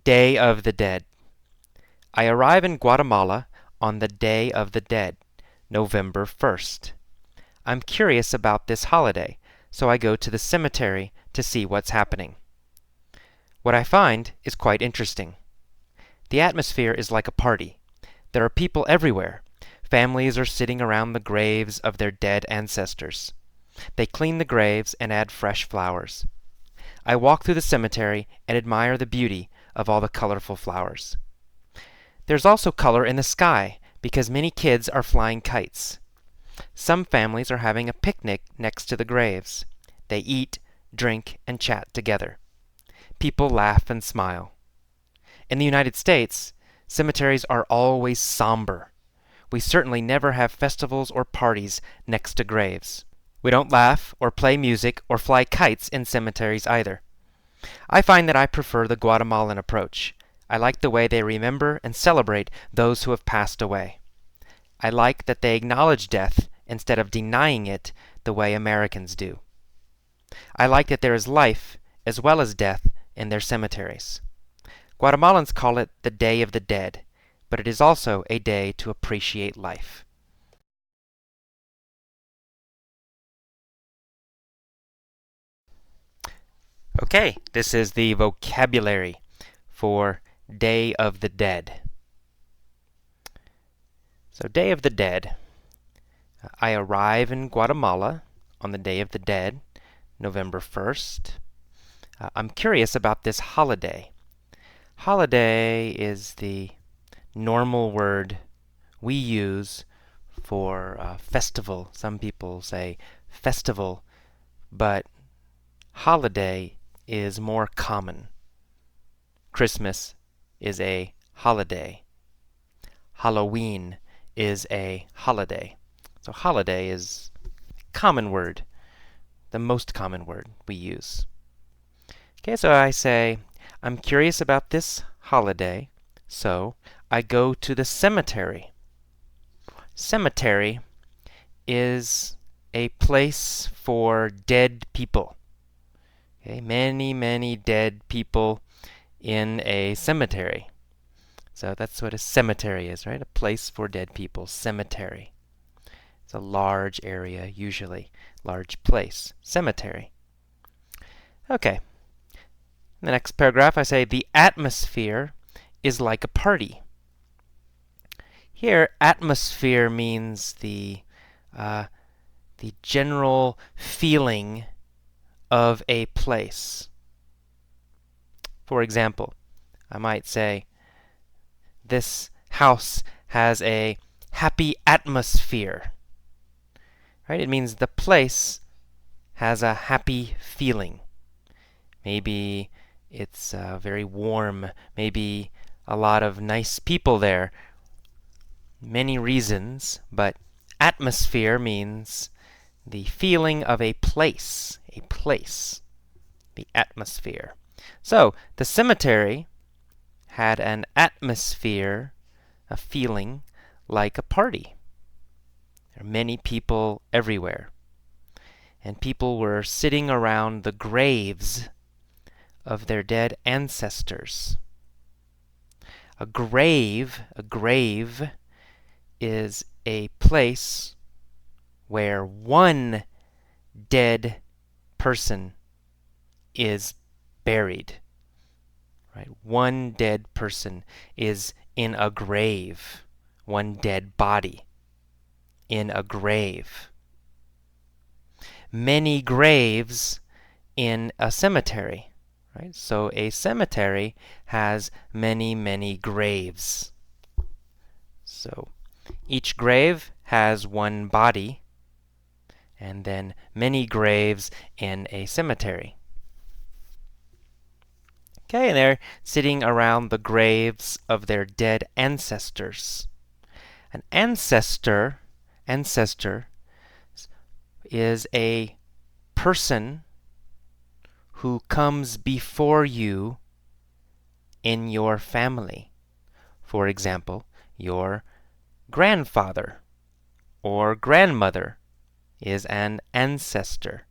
Day of the Dead. I arrive in Guatemala on the Day of the Dead, November 1st. I'm curious about this holiday, so I go to the cemetery to see what's happening. What I find is quite interesting. The atmosphere is like a party. There are people everywhere. Families are sitting around the graves of their dead ancestors. They clean the graves and add fresh flowers. I walk through the cemetery and admire the beauty of all the colorful flowers. There's also color in the sky because many kids are flying kites. Some families are having a picnic next to the graves. They eat, drink, and chat together. People laugh and smile. In the United States, cemeteries are always somber. We certainly never have festivals or parties next to graves. We don't laugh or play music or fly kites in cemeteries either. I find that I prefer the Guatemalan approach. I like the way they remember and celebrate those who have passed away. I like that they acknowledge death instead of denying it the way Americans do. I like that there is life as well as death in their cemeteries. Guatemalans call it the Day of the Dead, but it is also a day to appreciate life. Okay, this is the vocabulary for Day of the Dead. So, Day of the Dead. I arrive in Guatemala on the Day of the Dead, November 1st. I'm curious about this holiday. Holiday is the normal word we use for festival. Some people say festival, but holiday is more common. Christmas is a holiday. Halloween is a holiday. So holiday is a common word, the most common word we use. Okay, so I say, I'm curious about this holiday, so I go to the cemetery. Cemetery is a place for dead people. Okay, many dead people in a cemetery. So that's what a cemetery is, right? A place for dead people. Cemetery. It's a large area, usually. Large place. Cemetery. Okay. In the next paragraph, I say, the atmosphere is like a party. Here, atmosphere means the general feeling of a place. For example, I might say, this house has a happy atmosphere. Right? It means the place has a happy feeling. Maybe it's very warm. Maybe a lot of nice people there. Many reasons, but atmosphere means the feeling of a place. A place. The atmosphere. So, the cemetery had an atmosphere, a feeling, like a party. There are many people everywhere. And people were sitting around the graves of their dead ancestors. A grave is a place where one dead person is buried. Right? One dead person is in a grave. One dead body in a grave. Many graves in a cemetery. Right? So a cemetery has many graves. So each grave has one body, and then many graves in a cemetery. Okay, and they're sitting around the graves of their dead ancestors. An ancestor is a person who comes before you in your family. For example, your grandfather or grandmother is an ancestor.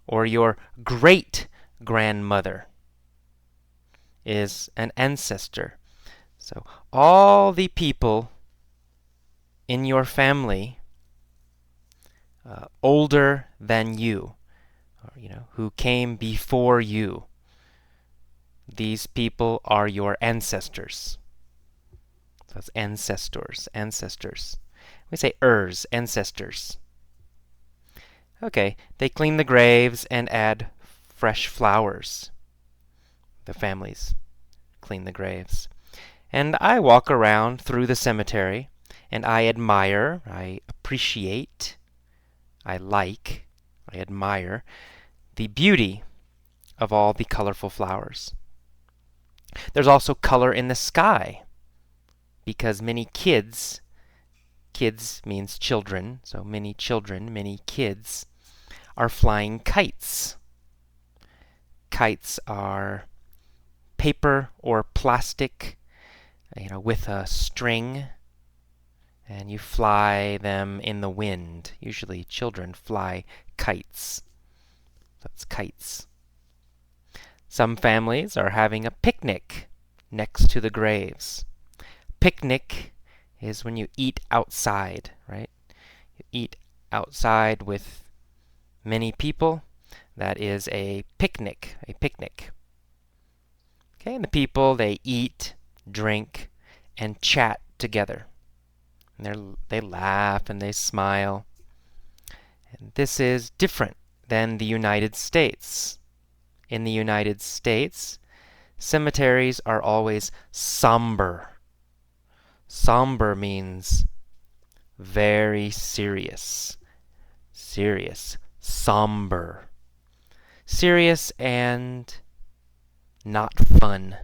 Or your great grandmother is an ancestor. So all the people in your family older than you, or, who came before you, these people are your ancestors. So that's ancestors, ancestors. We say ancestors. Okay, they clean the graves and add fresh flowers. The families clean the graves. And I walk around through the cemetery, and I admire, I appreciate, I admire the beauty of all the colorful flowers. There's also color in the sky, because many kids means children, so many children, many kids, are flying kites. Kites are paper or plastic, with a string, and you fly them in the wind. Usually children fly kites. That's kites. Some families are having a picnic next to the graves. Picnic is when you eat outside, right? You eat outside with many people. That is a picnic, Okay, and the people, they eat, drink, and chat together. And they laugh and they smile. And this is different than the United States. In the United States, cemeteries are always somber. Somber means very serious. Serious. Somber. Serious and not fun.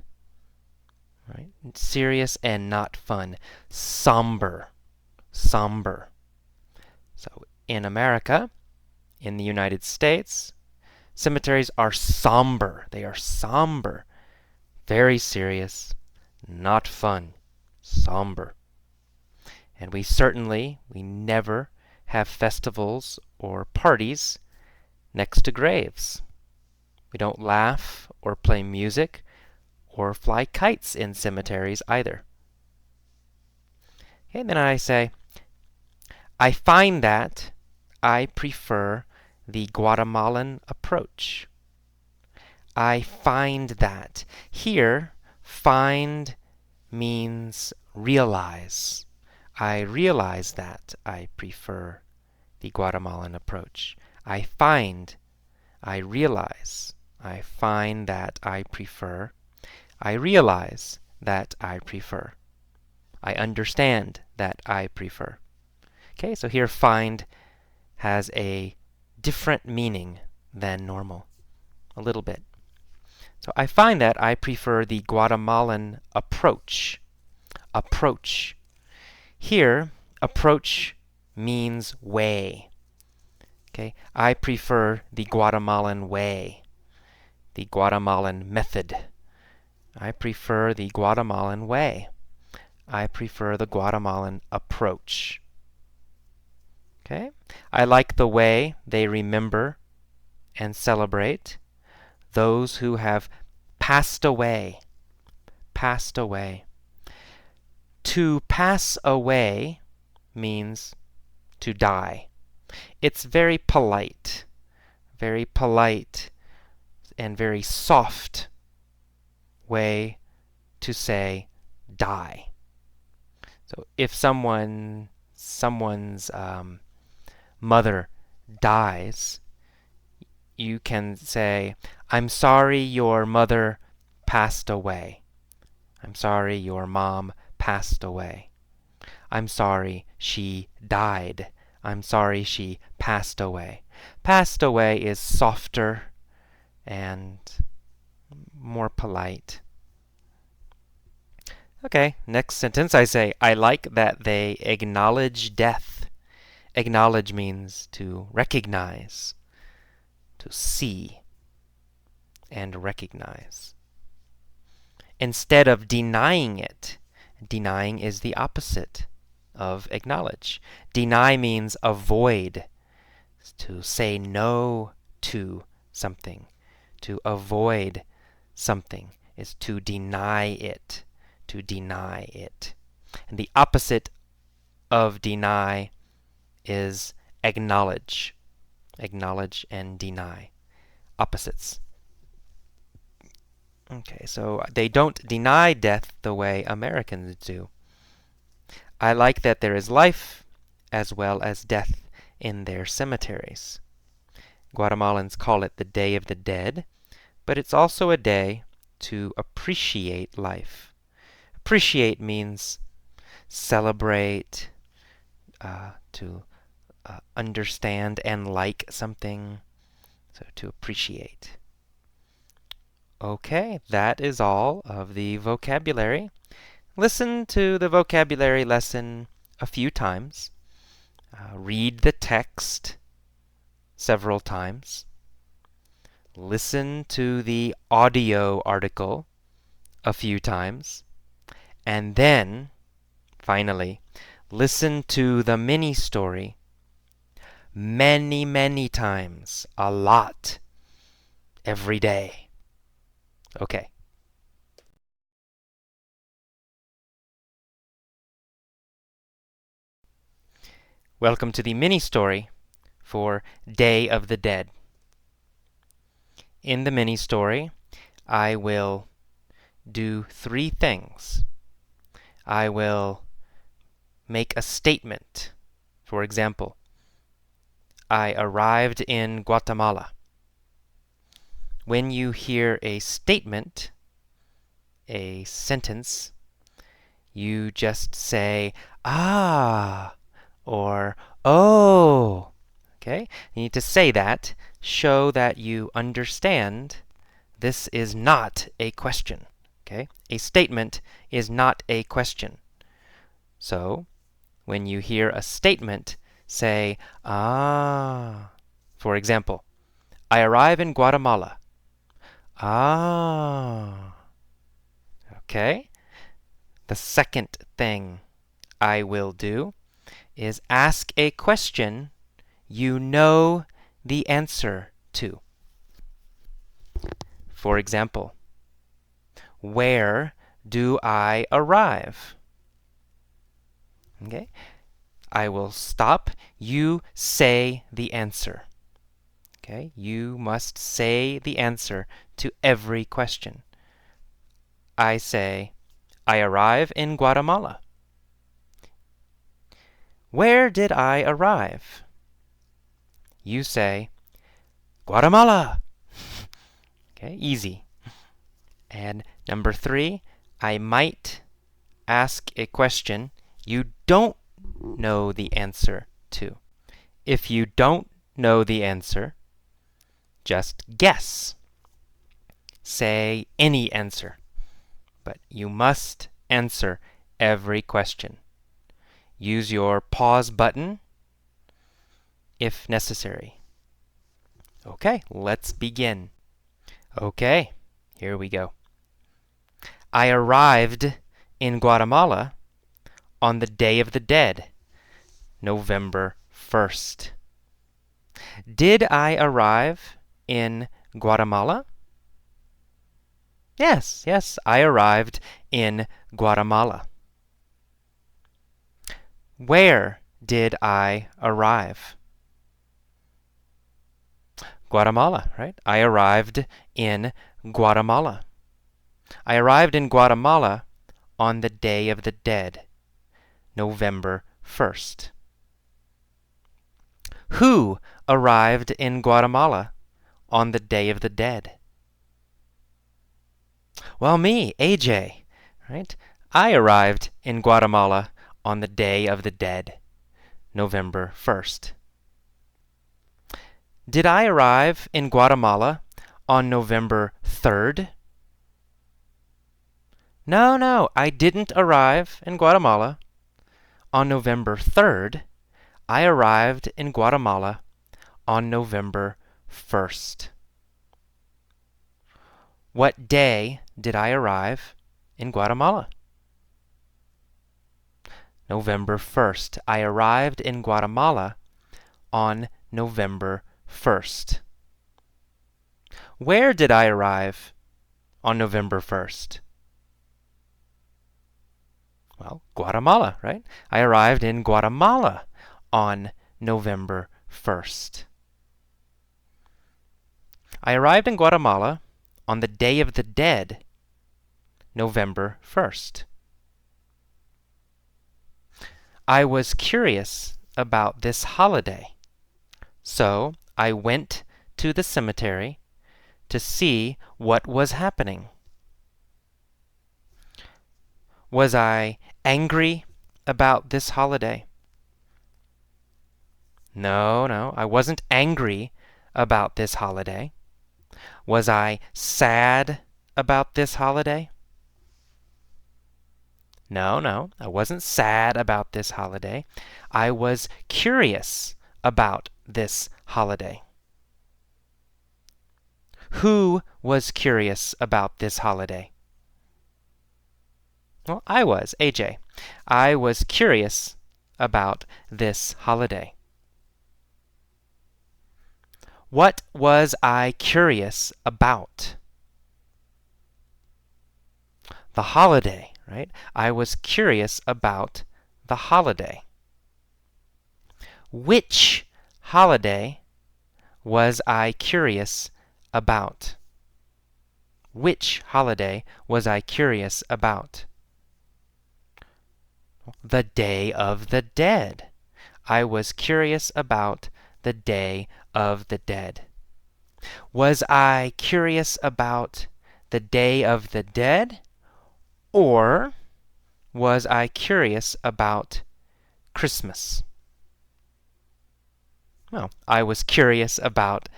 Right? Serious and not fun. Somber. Somber. So in America, in the United States, cemeteries are somber. They are somber. Very serious. Not fun. Somber. And we never have festivals or parties next to graves. We don't laugh or play music or fly kites in cemeteries either. Okay, and then I say, I find that I prefer the Guatemalan approach. I find that. Here, find means realize. I realize that I prefer the Guatemalan approach. I find, I realize, I find that I prefer. I realize that I prefer. I understand that I prefer. Okay, so here find has a different meaning than normal, a little bit. So I find that I prefer the Guatemalan approach. Approach. Here, approach means way. Okay, I prefer the Guatemalan way, the Guatemalan method. I prefer the Guatemalan way. I prefer the Guatemalan approach. Okay? I like the way they remember and celebrate those who have passed away. Passed away. To pass away means to die. It's very polite and very soft way to say die. So if someone's mother dies, you can say, I'm sorry your mother passed away. I'm sorry your mom passed away. I'm sorry she died. I'm sorry she passed away. Passed away is softer and more polite. Okay, next sentence I say, I like that they acknowledge death. Acknowledge means to recognize, to see, and recognize. Instead of denying it, denying is the opposite of acknowledge. Deny means avoid, to say no to something, to avoid something. is to deny it. To deny it. And the opposite of deny is acknowledge. Acknowledge and deny. Opposites. Okay, so they don't deny death the way Americans do. I like that there is life as well as death in their cemeteries. Guatemalans call it the Day of the Dead, but it's also a day to appreciate life. Appreciate means celebrate, to understand and like something, so to appreciate. Okay, that is all of the vocabulary. Listen to the vocabulary lesson a few times. Read the text several times. Listen to the audio article a few times. And then, finally, listen to the mini story many, many times, a lot, every day. Okay. Welcome to the mini story for Day of the Dead. In the mini story, I will do three things. I will make a statement. For example, I arrived in Guatemala. When you hear a statement, a sentence, you just say, ah, or oh. Okay? You need to say that, show that you understand this is not a question. Okay? A statement is not a question. So, when you hear a statement, say, ah. For example, I arrive in Guatemala. Ah. Okay? The second thing I will do is ask a question you know the answer to. For example, where do I arrive? Okay? I will stop. You say the answer. Okay? You must say the answer to every question. I say, I arrive in Guatemala. Where did I arrive? You say, Guatemala. Okay, easy. And number 3, I might ask a question you don't know the answer to. If you don't know the answer, just guess. Say any answer. But you must answer every question. Use your pause button if necessary. Okay, let's begin. Okay, here we go. I arrived in Guatemala on the Day of the Dead, November 1st. Did I arrive in Guatemala? Yes, I arrived in Guatemala. Where did I arrive? Guatemala, right? I arrived in Guatemala. I arrived in Guatemala on the Day of the Dead, November 1st. Who arrived in Guatemala on the Day of the Dead? Well, me, AJ, right? I arrived in Guatemala on the Day of the Dead, November 1st. Did I arrive in Guatemala on November 3rd? No, I didn't arrive in Guatemala on November 3rd. I arrived in Guatemala on November 1st. What day did I arrive in Guatemala? November 1st. I arrived in Guatemala on November 1st. Where did I arrive on November 1st? Well, Guatemala, right? I arrived in Guatemala on November 1st. I arrived in Guatemala on the Day of the Dead, November 1st. I was curious about this holiday, so I went to the cemetery to see what was happening. Was I angry about this holiday? No, I wasn't angry about this holiday. Was I sad about this holiday? No, I wasn't sad about this holiday. I was curious about this holiday. Who was curious about this holiday? Well, I was, AJ. I was curious about this holiday. What was I curious about? The holiday, right? I was curious about the holiday. Which holiday was I curious about? Which holiday was I curious about? The Day of the Dead. I was curious about the Day of the Dead. Was I curious about the Day of the Dead, or was I curious about Christmas? Well, I was curious about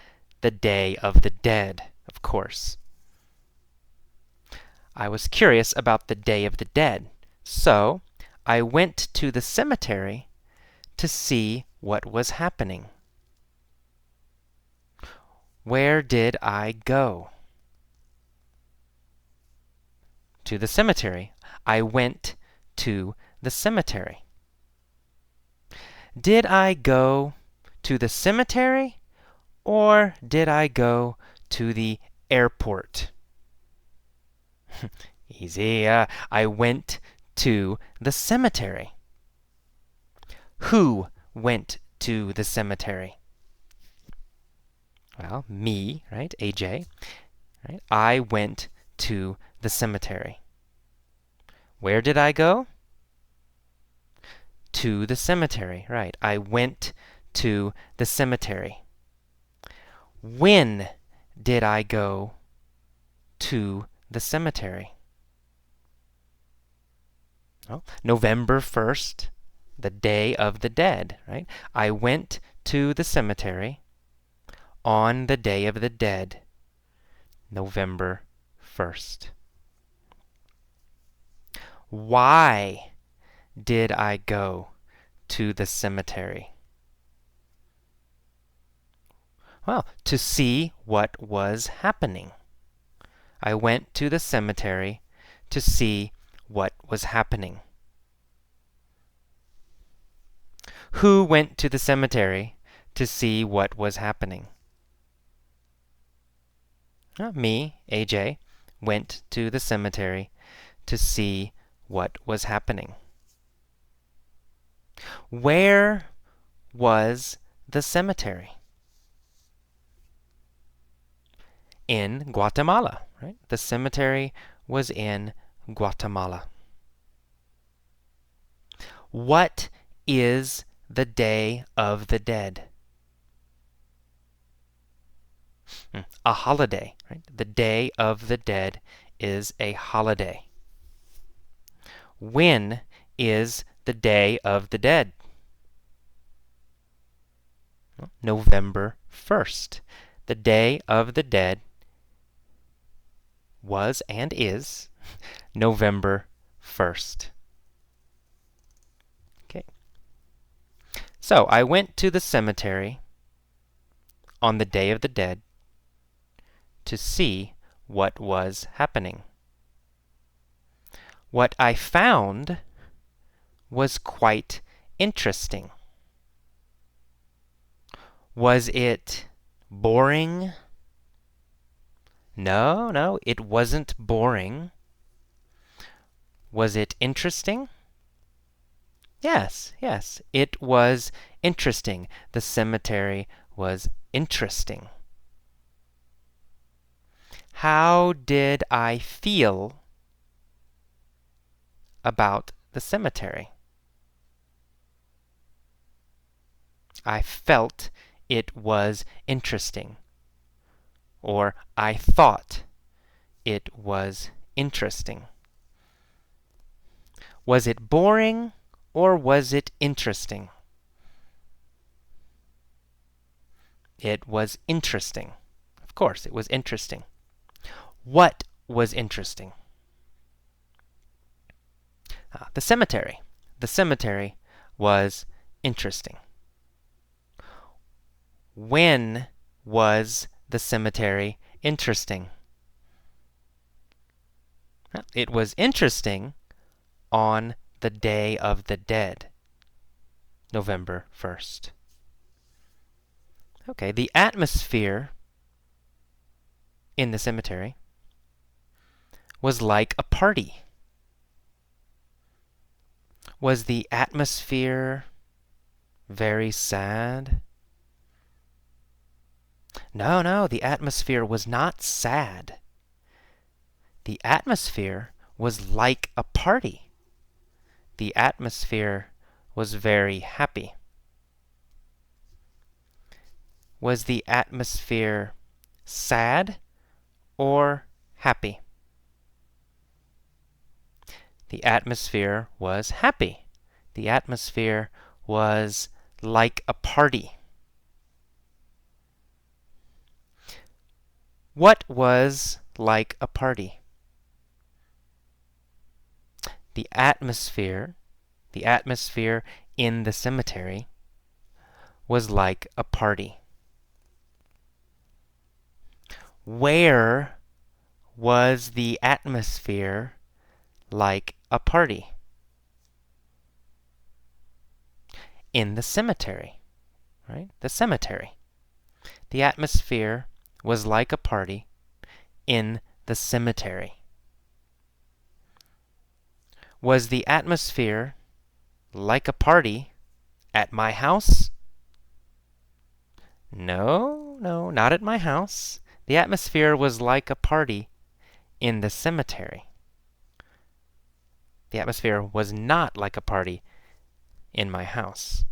the Day of the Dead, of course. I was curious about the Day of the Dead, so I went to the cemetery to see what was happening. Where did I go? To the cemetery. I went to the cemetery. Did I go to the cemetery, or did I go to the airport? Easy. I went to the cemetery. Who went to the cemetery? Well, me, right? AJ. Right? I went to the cemetery. Where did I go? To the cemetery, right. I went to the cemetery. When did I go to the cemetery? Well, November 1st, the Day of the Dead, right? I went to the cemetery on the Day of the Dead, November 1st. Why did I go to the cemetery? Well, to see what was happening. I went to the cemetery to see what was happening. Who went to the cemetery to see what was happening? Me, AJ, went to the cemetery to see what was happening. Where was the cemetery? In Guatemala, right? The cemetery was in Guatemala. What is the Day of the Dead? A holiday, right? The Day of the Dead is a holiday. When is the Day of the Dead? November 1st. The Day of the Dead was and is November 1st. Okay. So I went to the cemetery on the Day of the Dead to see what was happening. What I found was quite interesting. Was it boring? No, no, it wasn't boring. Was it interesting? Yes, yes, it was interesting. The cemetery was interesting. How did I feel about the cemetery? I felt it was interesting. Or I thought it was interesting. Was it boring or was it interesting? It was interesting. Of course, it was interesting. What was interesting? The cemetery. The cemetery was interesting. When was the cemetery interesting? It was interesting on the Day of the Dead, November 1st. Okay, the atmosphere in the cemetery was like a party. Was the atmosphere very sad? No, no, the atmosphere was not sad. The atmosphere was like a party. The atmosphere was very happy. Was the atmosphere sad or happy? The atmosphere was happy. The atmosphere was like a party. What was like a party? The atmosphere in the cemetery was like a party. Where was the atmosphere like a party? In the cemetery, right? The cemetery. The atmosphere was like a party in the cemetery. Was the atmosphere like a party at my house? No, no, not at my house. The atmosphere was like a party in the cemetery. The atmosphere was not like a party in my house.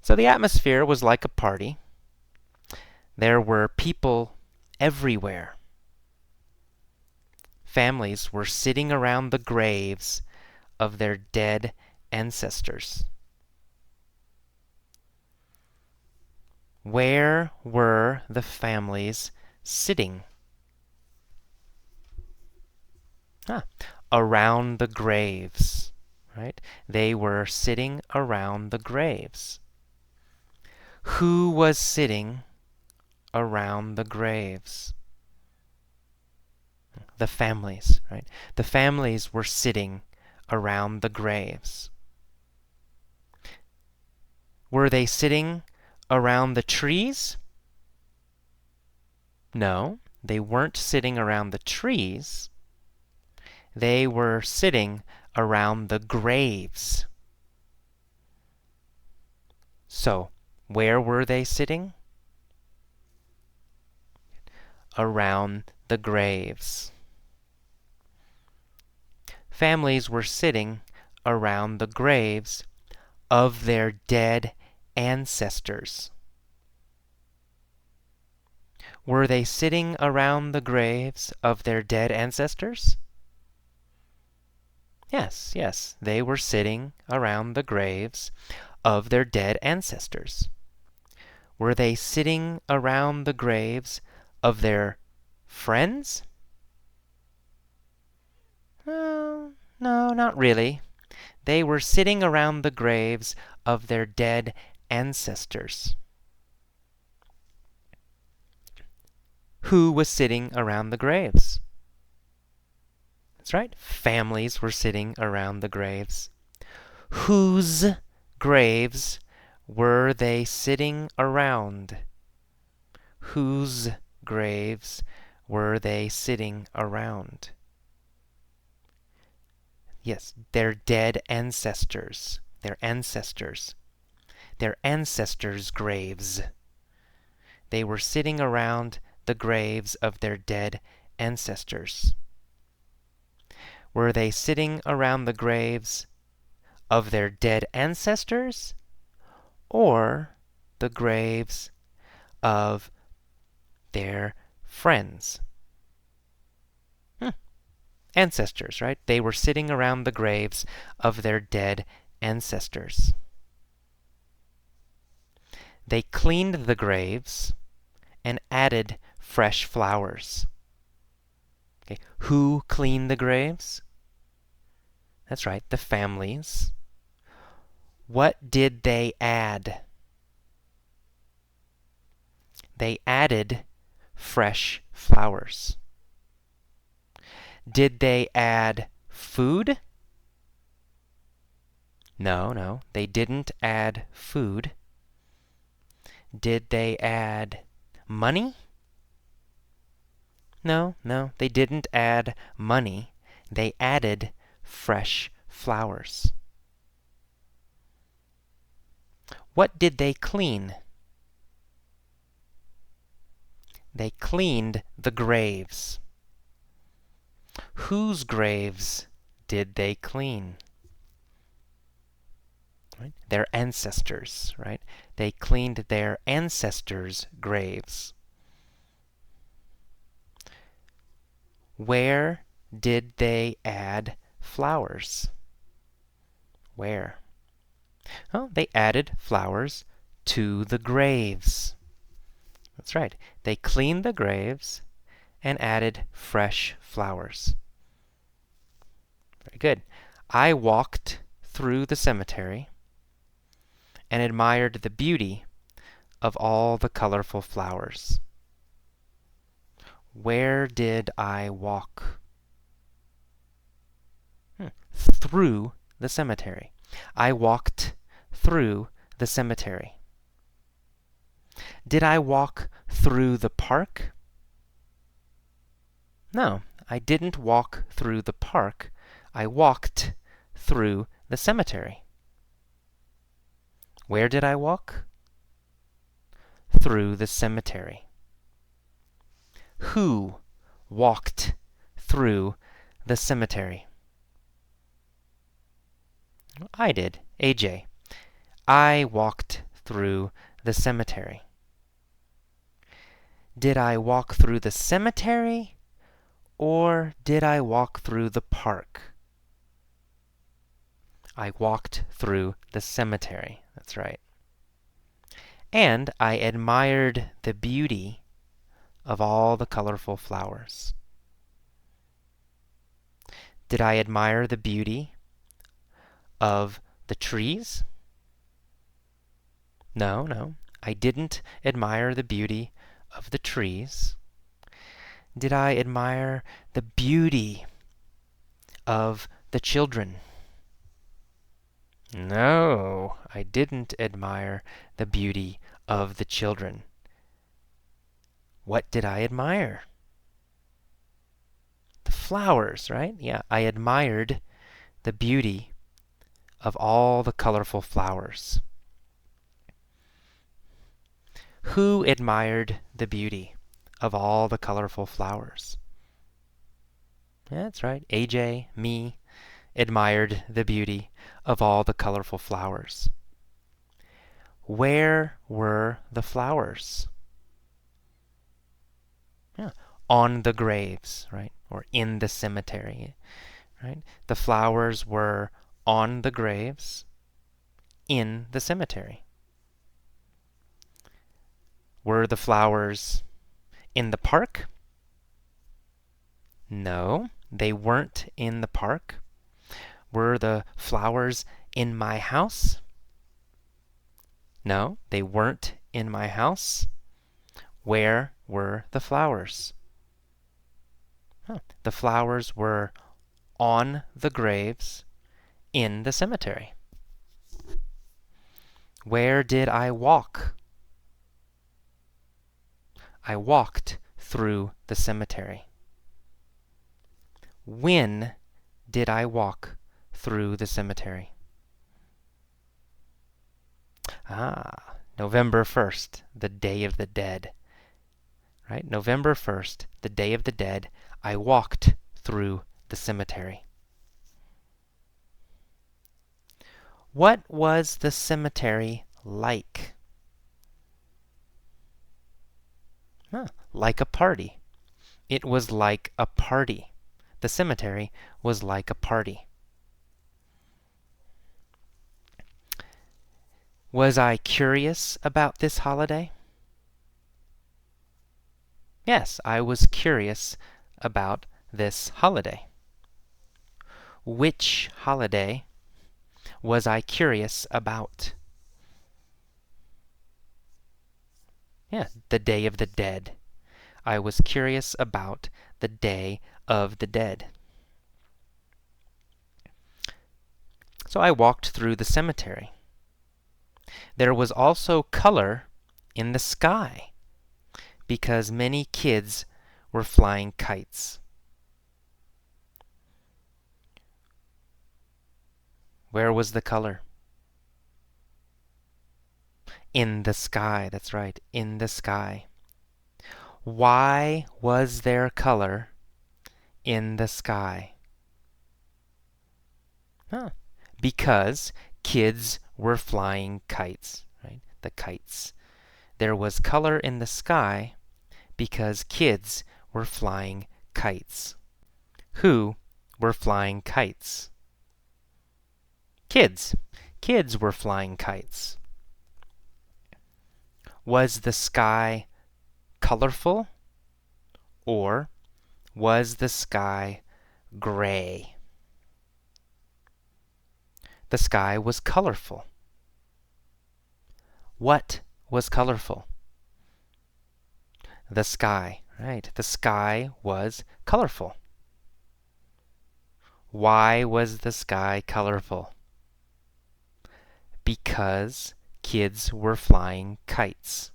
So the atmosphere was like a party. There were people everywhere. Families were sitting around the graves of their dead ancestors. Where were the families sitting? Around the graves, right? They were sitting around the graves. Who was sitting around the graves? The families, right? The families were sitting around the graves. Were they sitting around the trees? No, they weren't sitting around the trees. They were sitting around the graves. So, where were they sitting? Around the graves. Families were sitting around the graves of their dead ancestors. Were they sitting around the graves of their dead ancestors? Yes, yes, they were sitting around the graves of their dead ancestors. Were they sitting around the graves of their friends? No, no, not really. They were sitting around the graves of their dead ancestors. Who was sitting around the graves? That's right, families were sitting around the graves. Whose graves were they sitting around? Whose graves were they sitting around? Yes, their dead ancestors. Their ancestors. Their ancestors' graves. They were sitting around the graves of their dead ancestors. Were they sitting around the graves of their dead ancestors or the graves of their friends? Ancestors, right? They were sitting around the graves of their dead ancestors. They cleaned the graves and added fresh flowers. Okay. Who cleaned the graves? That's right, the families. What did they add? They added fresh flowers. Did they add food? No, they didn't add food. Did they add money? No, they didn't add money. They added fresh flowers. What did they clean? They cleaned the graves. Whose graves did they clean? Right? Their ancestors, right? They cleaned their ancestors' graves. Where did they add flowers? Where? Oh, they added flowers to the graves. That's right. They cleaned the graves and added fresh flowers. Very good. I walked through the cemetery and admired the beauty of all the colorful flowers. Where did I walk? Through the cemetery. I walked through the cemetery. Did I walk through the park? No, I didn't walk through the park. I walked through the cemetery. Where did I walk? Through the cemetery. Who walked through the cemetery? I did, AJ. I walked through the cemetery. Did I walk through the cemetery or did I walk through the park? I walked through the cemetery. That's right. And I admired the beauty of all the colorful flowers. Did I admire the beauty of the trees? No, I didn't admire the beauty of the trees. Did I admire the beauty of the children? No, I didn't admire the beauty of the children. What did I admire? The flowers, right? Yeah, I admired the beauty of all the colorful flowers. Who admired the beauty of all the colorful flowers? Yeah, that's right. AJ, me, admired the beauty of all the colorful flowers. Where were the flowers? Yeah, on the graves, right? Or in the cemetery, right? The flowers were on the graves in the cemetery. Were the flowers in the park? No, they weren't in the park. Were the flowers in my house? No, they weren't in my house. Where were the flowers? The flowers were on the graves in the cemetery. Where did I walk? I walked through the cemetery? When did I walk through the cemetery? November 1st, the Day of the Dead. Right? November 1st, the Day of the Dead, I walked through the cemetery. What was the cemetery like? Like a party. It was like a party. The cemetery was like a party. Was I curious about this holiday? Yes, I was curious about this holiday. Which holiday was I curious about? Yeah, the Day of the Dead. I was curious about the Day of the Dead. So I walked through the cemetery. There was also color in the sky because many kids were flying kites. Where was the color? In the sky, that's right, in the sky. Why was there color in the sky? Because kids were flying kites, right? The kites. There was color in the sky because kids were flying kites. Who were flying kites? Kids. Kids were flying kites. Was the sky colorful or was the sky gray? The sky was colorful. What was colorful? The sky, right? The sky was colorful. Why was the sky colorful? Because kids were flying kites.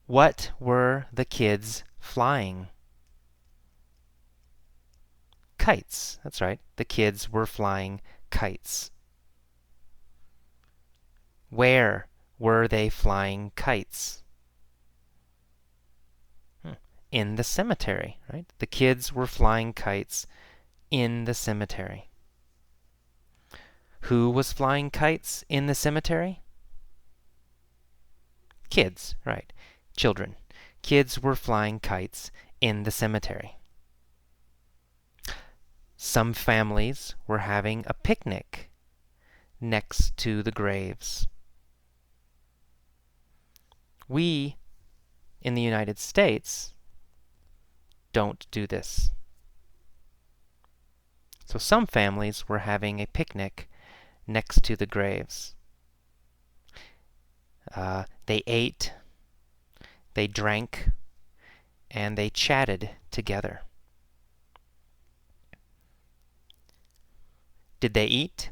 What were the kids flying? Kites. That's right. The kids were flying kites. Where were they flying kites? In the cemetery, right? The kids were flying kites in the cemetery. Who was flying kites in the cemetery? Kids, right. Children. Kids were flying kites in the cemetery. Some families were having a picnic next to the graves. We, in the United States, don't do this. So some families were having a picnic next to the graves. They ate, they drank, and they chatted together. Did they eat?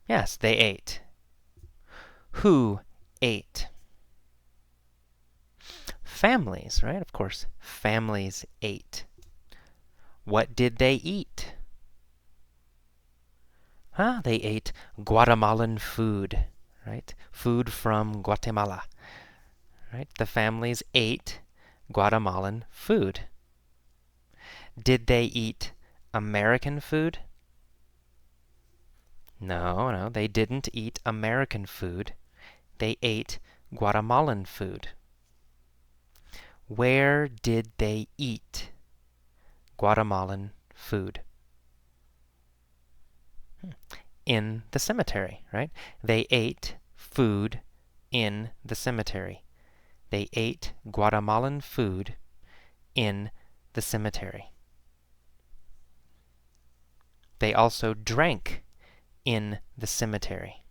Yes, they ate. Who ate? Families, right? Of course, families ate. What did they eat? They ate Guatemalan food, right? Food from Guatemala, right? The families ate Guatemalan food. Did they eat American food? No, they didn't eat American food. They ate Guatemalan food. Where did they eat Guatemalan food? In the cemetery, right? They ate food in the cemetery. They ate Guatemalan food in the cemetery. They also drank in the cemetery.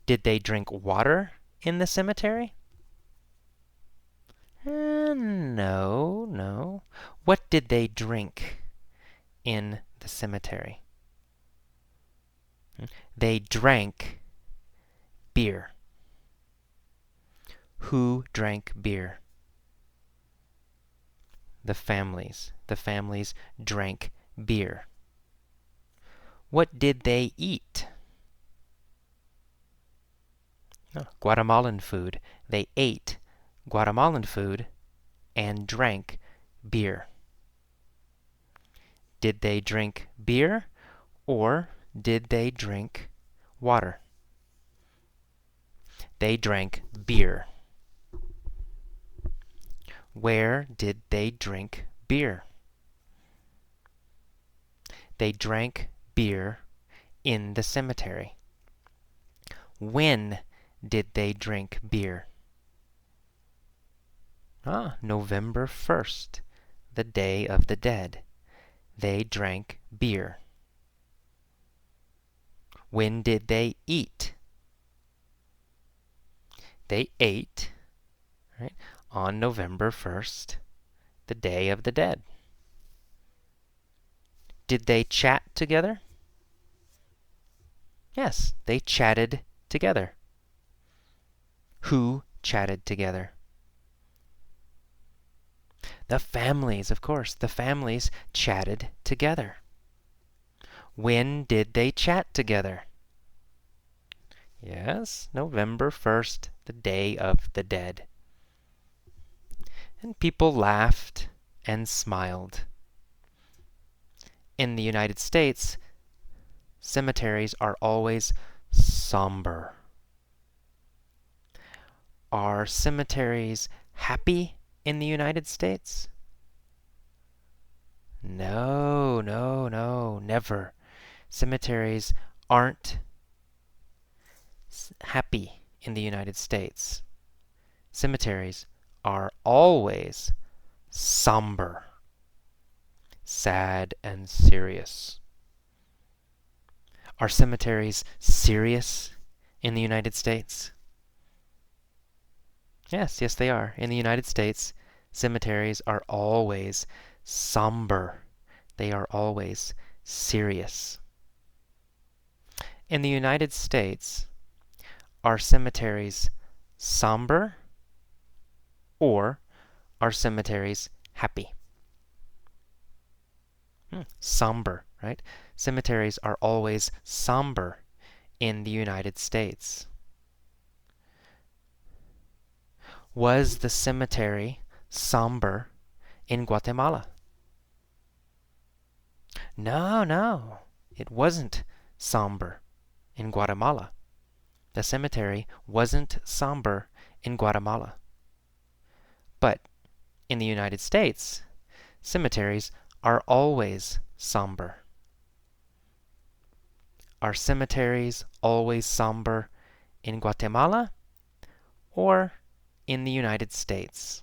Did they drink water in the cemetery? No. What did they drink in the cemetery? They drank beer. Who drank beer? The families. The families drank beer. What did they eat? Guatemalan food. They ate Guatemalan food and drank beer. Did they drink beer or did they drink water? They drank beer. Where did they drink beer? They drank beer in the cemetery. When did they drink beer? November 1st, the Day of the Dead. They drank beer. When did they eat? They ate, right, on November 1st, the Day of the Dead. Did they chat together? Yes, they chatted together. Who chatted together? The families, of course. The families chatted together. When did they chat together? Yes, November 1st, the Day of the Dead. And people laughed and smiled. In the United States, cemeteries are always somber. Are cemeteries happy in the United States? No, no, no, never. Cemeteries aren't happy in the United States. Cemeteries are always somber, sad and serious. Are cemeteries serious in the United States? Yes, yes they are. In the United States, cemeteries are always somber. They are always serious. In the United States, are cemeteries somber or are cemeteries happy? Somber, right? Cemeteries are always somber in the United States. Was the cemetery somber in Guatemala? No, no, it wasn't somber in Guatemala. The cemetery wasn't somber in Guatemala. But in the United States, cemeteries are always somber. Are cemeteries always somber in Guatemala or in the United States?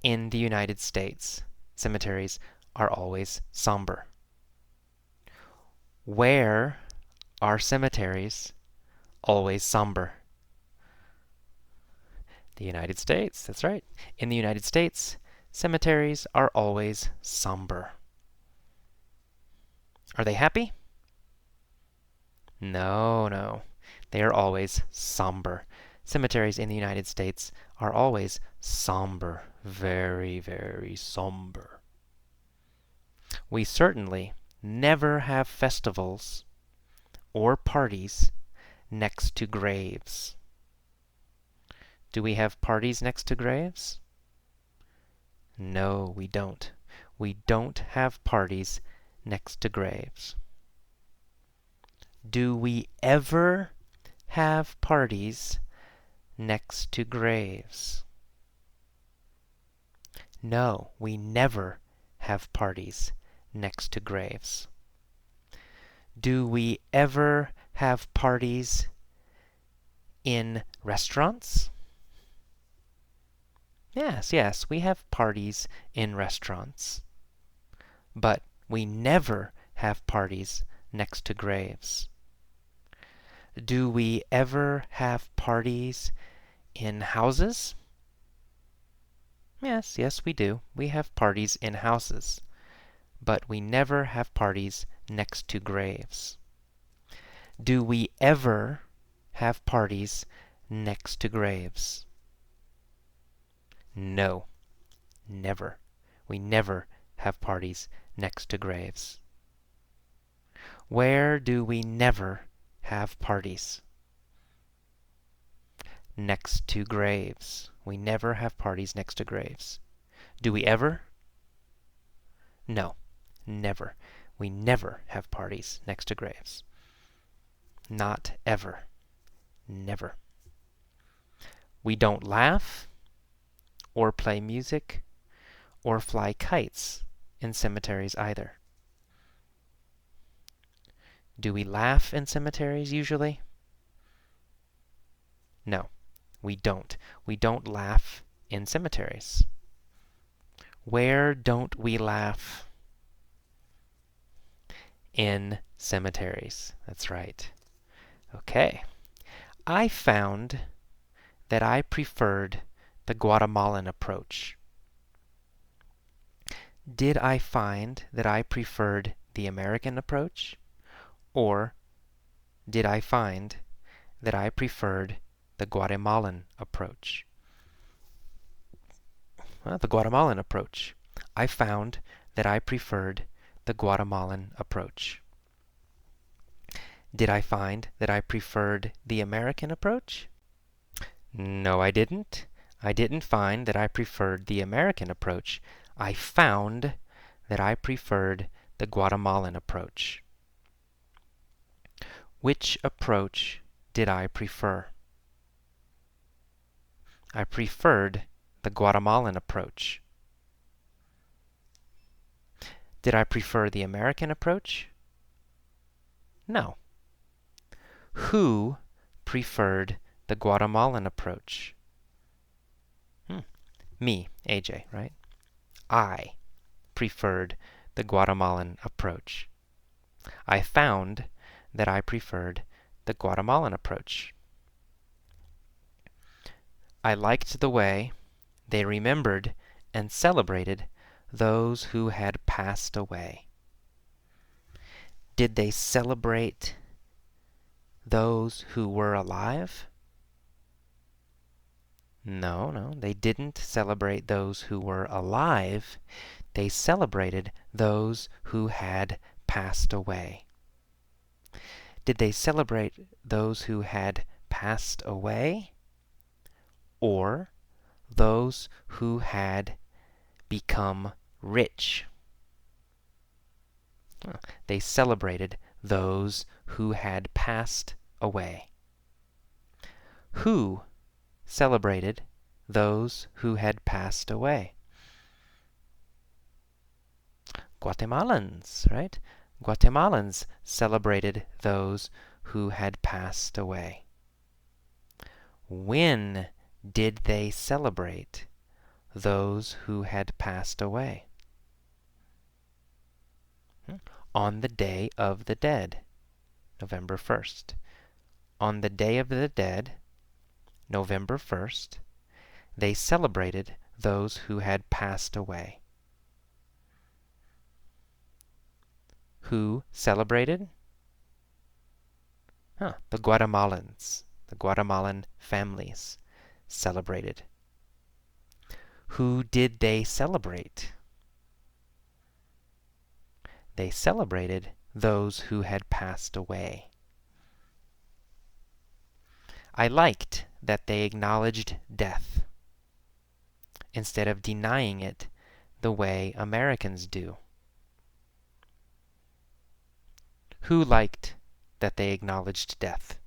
In the United States, cemeteries are always somber. Where are cemeteries always somber? The United States, that's right. In the United States, cemeteries are always somber. Are they happy? No, no. They are always somber. Cemeteries in the United States are always somber. Very, very somber. We certainly never have festivals or parties next to graves. Do we have parties next to graves? No, we don't. We don't have parties next to graves. Do we ever have parties next to graves? No, we never have parties next to graves. Do we ever have parties in restaurants? Yes, yes, we have parties in restaurants. But we never have parties next to graves. Do we ever have parties in houses? Yes, yes, we do. We have parties in houses. But we never have parties next to graves. Do we ever have parties next to graves? No, never. We never have parties next to graves. Where do we never have parties? Next to graves. We never have parties next to graves. Do we ever? No, never. We never have parties next to graves. Not ever. Never. We don't laugh, or play music, or fly kites in cemeteries either. Do we laugh in cemeteries usually? No, we don't. We don't laugh in cemeteries. Where don't we laugh? In cemeteries. That's right. Okay. I found that I preferred the Guatemalan approach. Did I find that I preferred the American approach? Or did I find that I preferred the Guatemalan approach? Well, the Guatemalan approach. I found that I preferred the Guatemalan approach. Did I find that I preferred the American approach? No, I didn't. I didn't find that I preferred the American approach. I found that I preferred the Guatemalan approach. Which approach did I prefer? I preferred the Guatemalan approach. Did I prefer the American approach? No. Who preferred the Guatemalan approach? Me, AJ, right? I preferred the Guatemalan approach. I found that I preferred the Guatemalan approach. I liked the way they remembered and celebrated those who had passed away. Did they celebrate those who were alive? No, they didn't celebrate those who were alive. They celebrated those who had passed away. Did they celebrate those who had passed away? Or those who had become rich? They celebrated those who had passed away. Who celebrated those who had passed away? Guatemalans, right? Guatemalans celebrated those who had passed away. When did they celebrate those who had passed away? On the Day of the Dead, November 1st. On the Day of the Dead, November 1st, they celebrated those who had passed away. Who celebrated? The Guatemalans. The Guatemalan families celebrated. Who did they celebrate? They celebrated those who had passed away. I liked that they acknowledged death instead of denying it the way Americans do. Who liked that they acknowledged death?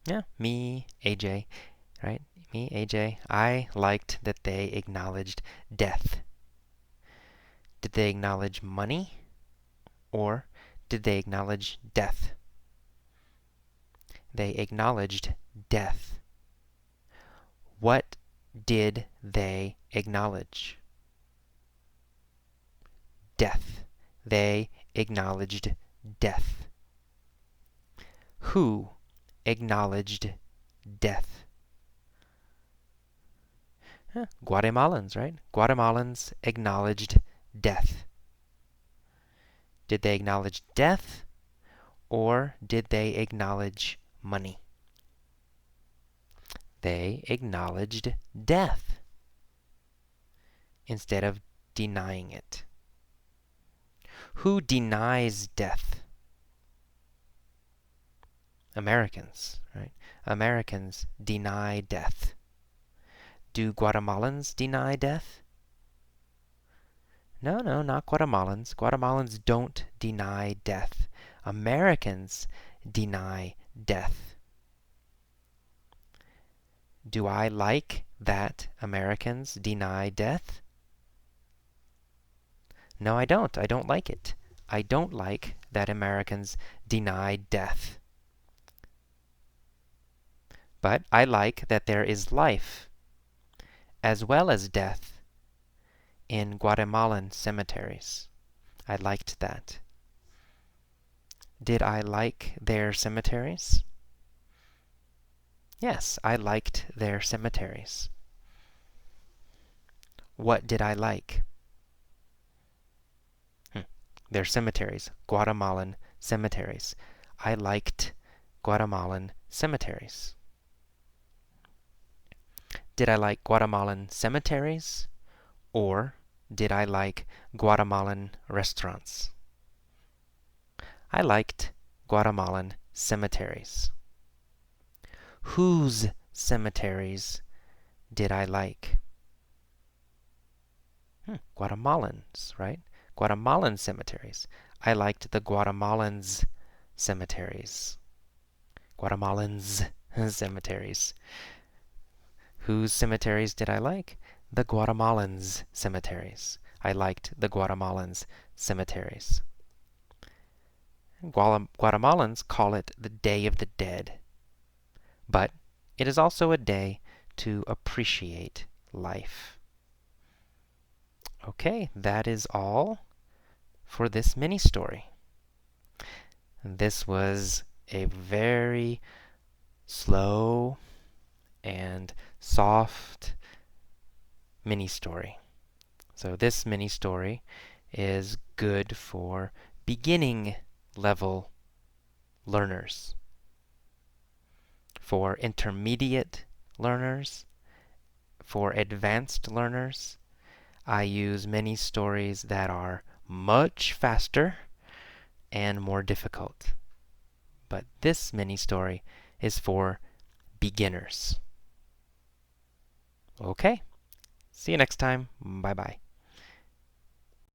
Yeah, me, AJ, right? Me, AJ. I liked that they acknowledged death. Did they acknowledge money? Or did they acknowledge death? They acknowledged death. What did they acknowledge? Death. They acknowledged death. Who acknowledged death? Guatemalans, right? Guatemalans acknowledged death. Did they acknowledge death, or did they acknowledge money? They acknowledged death instead of denying it. Who denies death? Americans, right? Americans deny death. Do Guatemalans deny death? No, no, not Guatemalans. Guatemalans don't deny death. Americans deny death. Do I like that Americans deny death? No, I don't. I don't like it. I don't like that Americans deny death. But I like that there is life, as well as death, in Guatemalan cemeteries. I liked that. Did I like their cemeteries? Yes, I liked their cemeteries. What did I like? Their cemeteries, Guatemalan cemeteries. I liked Guatemalan cemeteries. Did I like Guatemalan cemeteries, or did I like Guatemalan restaurants? I liked Guatemalan cemeteries. Whose cemeteries did I like? Guatemalans, right? Guatemalan cemeteries. I liked the Guatemalans' cemeteries. Guatemalans' cemeteries. Whose cemeteries did I like? The Guatemalans' cemeteries. I liked the Guatemalans' cemeteries. Guatemalans call it the Day of the Dead, but it is also a day to appreciate life. Okay, that is all for this mini story. This was a very slow and soft mini story. So this mini story is good for beginning level learners. For intermediate learners, for advanced learners, I use mini stories that are much faster and more difficult. But this mini story is for beginners. Okay, see you next time. Bye-bye.